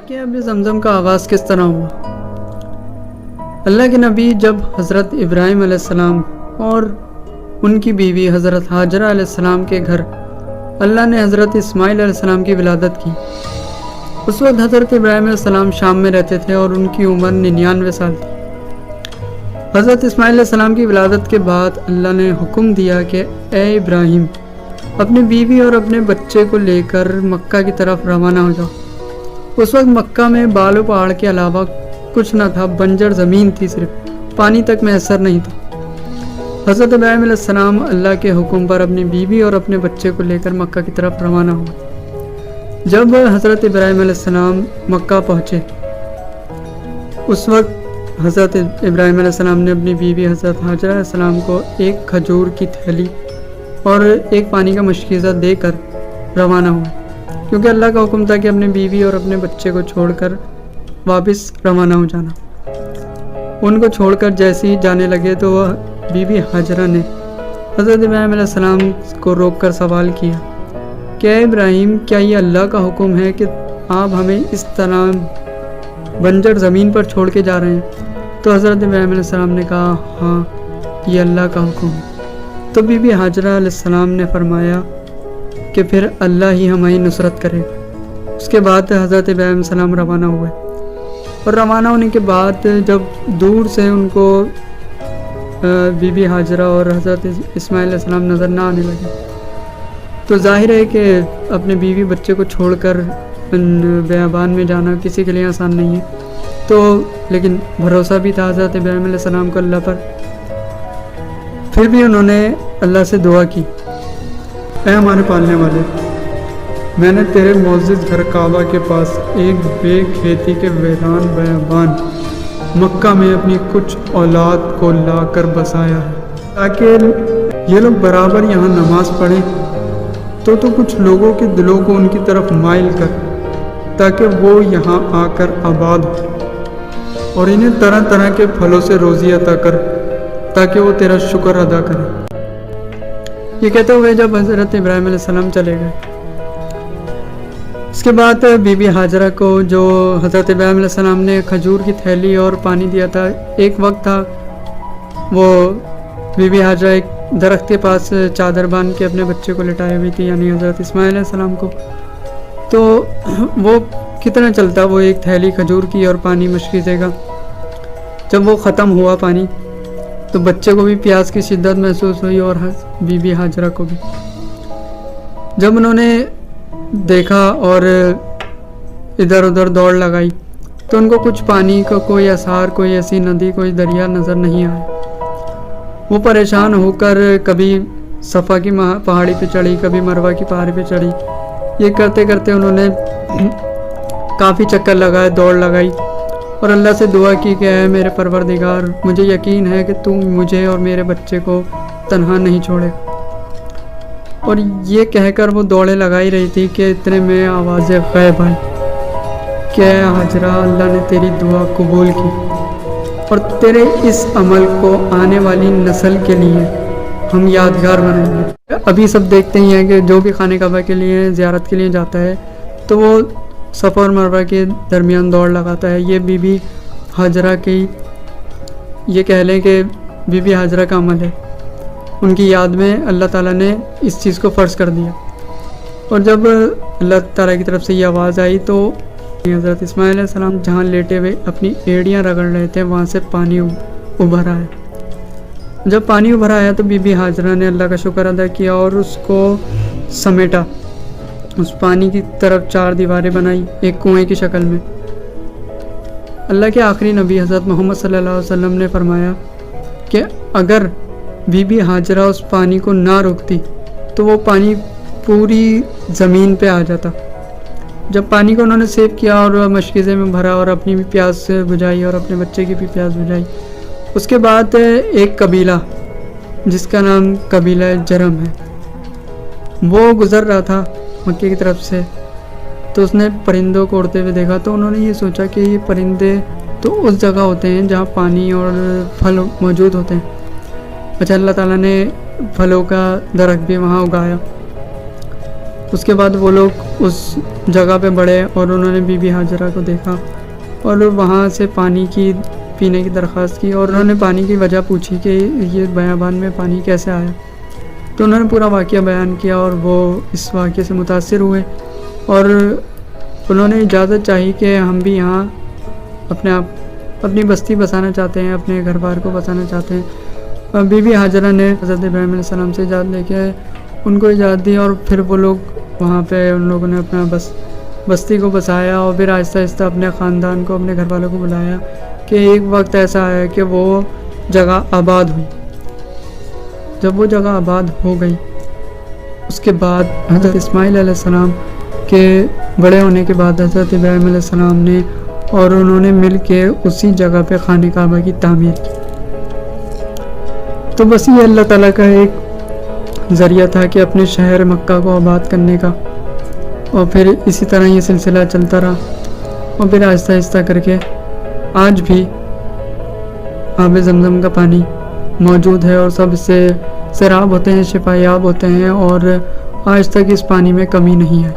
واقعہ اب زمزم کا آغاز کس طرح ہوا؟ اللہ کے نبی جب حضرت ابراہیم علیہ السلام اور ان کی بیوی حضرت ہاجرہ علیہ السلام کے گھر اللہ نے حضرت اسماعیل علیہ السلام کی ولادت کی، اس وقت حضرت ابراہیم علیہ السلام شام میں رہتے تھے اور ان کی عمر 99 سال تھی۔ حضرت اسماعیل علیہ السلام کی ولادت کے بعد اللہ نے حکم دیا کہ اے ابراہیم، اپنی بیوی اور اپنے بچے کو لے کر مکہ کی طرف روانہ ہو جاؤ۔ اس وقت مکہ میں بالو پہاڑ کے علاوہ کچھ نہ تھا، بنجر زمین تھی، صرف پانی تک میسر نہیں تھا۔ حضرت ابراہیم علیہ السلام اللہ کے حکم پر اپنی بیوی اور اپنے بچے کو لے کر مکہ کی طرف روانہ ہوئے۔ جب حضرت ابراہیم علیہ السلام مکہ پہنچے، اس وقت حضرت ابراہیم علیہ السلام نے اپنی بیوی حضرت ہاجرہ علیہ السلام کو ایک کھجور کی تھیلی اور ایک پانی کا مشکیزہ دے کر روانہ ہوئے، کیونکہ اللہ کا حکم تھا کہ اپنی بیوی اور اپنے بچے کو چھوڑ کر واپس روانہ ہو جانا۔ ان کو چھوڑ کر جیسے ہی جانے لگے تو وہ بیوی ہاجرہ نے حضرت ابراہیم علیہ السلام کو روک کر سوال کیا کہ اے ابراہیم، کیا یہ اللہ کا حکم ہے کہ آپ ہمیں اس طرح بنجر زمین پر چھوڑ کے جا رہے ہیں؟ تو حضرت ابراہیم علیہ السلام نے کہا ہاں، یہ اللہ کا حکم ہے۔ تو بی بی ہاجرہ علیہ السلام نے فرمایا کہ پھر اللہ ہی ہماری نصرت کرے گا۔ اس کے بعد حضرت ابراہیم علیہ السلام روانہ ہوئے، اور روانہ ہونے کے بعد جب دور سے ان کو بی بی ہاجرہ اور حضرت اسماعیل علیہ السلام نظر نہ آنے لگے، تو ظاہر ہے کہ اپنے بیوی بچے کو چھوڑ کر بیابان میں جانا کسی کے لیے آسان نہیں ہے، تو لیکن بھروسہ بھی تھا حضرت ابراہیم علیہ السلام کو اللہ پر۔ پھر بھی انہوں نے اللہ سے دعا کی، اے ہمارے پالنے والے، میں نے تیرے معزز گھر کعبہ کے پاس ایک بے کھیتی کے ویران بیابان مکہ میں اپنی کچھ اولاد کو لا کر بسایا ہے، تاکہ یہ لوگ برابر یہاں نماز پڑھیں، تو کچھ لوگوں کے دلوں کو ان کی طرف مائل کر، تاکہ وہ یہاں آ کر آباد ہو، اور انہیں طرح طرح کے پھلوں سے روزی عطا کر، تاکہ وہ تیرا شکر ادا کریں۔ یہ کہتے ہوئے جب حضرت ابراہیم علیہ السلام چلے گئے، اس کے بعد بی بی ہاجرہ کو جو حضرت ابراہیم علیہ السلام نے کھجور کی تھیلی اور پانی دیا تھا، ایک وقت تھا وہ بی بی ہاجرہ ایک درخت کے پاس چادر باندھ کے اپنے بچے کو لٹائے ہوئی تھی، یعنی حضرت اسماعیل علیہ السلام کو۔ تو وہ کتنا چلتا، وہ ایک تھیلی کھجور کی اور پانی مشکیزے کا، جب وہ ختم ہوا پانی، تو بچے کو بھی پیاس کی شدت محسوس ہوئی اور بی بی ہاجرہ کو بھی۔ جب انہوں نے دیکھا اور ادھر ادھر دوڑ لگائی، تو ان کو کچھ پانی کا کوئی اثار، کوئی ایسی ندی، کوئی دریا نظر نہیں آیا۔ وہ پریشان ہو کر کبھی صفا کی پہاڑی پہ چڑھی، کبھی مروہ کی پہاڑی پہ چڑھی۔ یہ کرتے کرتے انہوں نے کافی چکر لگائے، دوڑ لگائی، اور اللہ سے دعا کی کہ اے میرے پروردگار، مجھے یقین ہے کہ تو مجھے اور میرے بچے کو تنہا نہیں چھوڑے۔ اور یہ کہہ کر وہ دوڑے لگائی رہی تھی کہ اتنے میں آواز غیب آئی کہ اے ہاجرہ، اللہ نے تیری دعا قبول کی، اور تیرے اس عمل کو آنے والی نسل کے لیے ہم یادگار بنائیں گے۔ ابھی سب دیکھتے ہی ہیں کہ جو بھی خانہ کعبہ کے لیے زیارت کے لیے جاتا ہے تو وہ صفا اور مروہ کے درمیان دوڑ لگاتا ہے۔ یہ بی بی ہاجرہ کی، یہ کہہ لیں کہ بی بی ہاجرہ کا عمل ہے، ان کی یاد میں اللہ تعالیٰ نے اس چیز کو فرض کر دیا۔ اور جب اللہ تعالیٰ کی طرف سے یہ آواز آئی تو حضرت اسماعیل علیہ السلام جہاں لیٹے ہوئے اپنی ایڑیاں رگڑ رہے تھے، وہاں سے پانی ابھر آیا۔ جب پانی ابھر آیا تو بی بی ہاجرہ نے اللہ کا شکر ادا کیا اور اس کو سمیٹا، اس پانی کی طرف 4 دیواریں بنائی ایک کنویں کی شکل میں۔ اللہ کے آخری نبی حضرت محمد صلی اللہ علیہ وسلم نے فرمایا کہ اگر بی بی ہاجرہ اس پانی کو نہ روکتی تو وہ پانی پوری زمین پہ آ جاتا۔ جب پانی کو انہوں نے سیو کیا اور مشکیزے میں بھرا اور اپنی بھی پیاس بجھائی اور اپنے بچے کی بھی پیاس بجھائی، اس کے بعد ایک قبیلہ جس کا نام قبیلہ جرم ہے، وہ گزر رہا تھا مکے کی طرف سے، تو اس نے پرندوں کو اڑتے ہوئے دیکھا، تو انہوں نے یہ سوچا کہ یہ پرندے تو اس جگہ ہوتے ہیں جہاں پانی اور پھل موجود ہوتے ہیں۔ اچھا، اللہ تعالیٰ نے پھلوں کا درخت بھی وہاں اگایا۔ اس کے بعد وہ لوگ اس جگہ پہ بڑھے اور انہوں نے بی بی ہاجرہ کو دیکھا اور وہاں سے پانی کی پینے کی درخواست کی، اور انہوں نے پانی کی وجہ پوچھی کہ یہ بیابان میں پانی کیسے آیا، تو انہوں نے پورا واقعہ بیان کیا اور وہ اس واقعے سے متاثر ہوئے اور انہوں نے اجازت چاہی کہ ہم بھی یہاں اپنی بستی بسانا چاہتے ہیں، اپنے گھر بار کو بسانا چاہتے ہیں۔ بی بی ہاجرہ نے حضرت ابراہیم علیہ السلام سے اجازت لے کے ان کو اجازت دی، اور پھر وہ لوگ وہاں پہ ان لوگوں نے اپنا بستی کو بسایا، اور پھر آہستہ آہستہ اپنے خاندان کو، اپنے گھر والوں کو بلایا کہ ایک وقت ایسا آیا کہ وہ جگہ آباد ہوئی۔ جب وہ جگہ آباد ہو گئی، اس کے بعد حضرت اسماعیل علیہ السلام کے بڑے ہونے کے بعد حضرت ابراہیم علیہ السلام نے اور انہوں نے مل کے اسی جگہ پہ خانہ کعبہ کی تعمیر کی۔ تو بس یہ اللہ تعالیٰ کا ایک ذریعہ تھا کہ اپنے شہر مکہ کو آباد کرنے کا، اور پھر اسی طرح یہ سلسلہ چلتا رہا، اور پھر آہستہ آہستہ کر کے آج بھی آب زمزم کا پانی موجود ہے اور سب اس سے سیراب ہوتے ہیں، شفا یاب ہوتے ہیں، اور آج تک اس پانی میں کمی نہیں ہے۔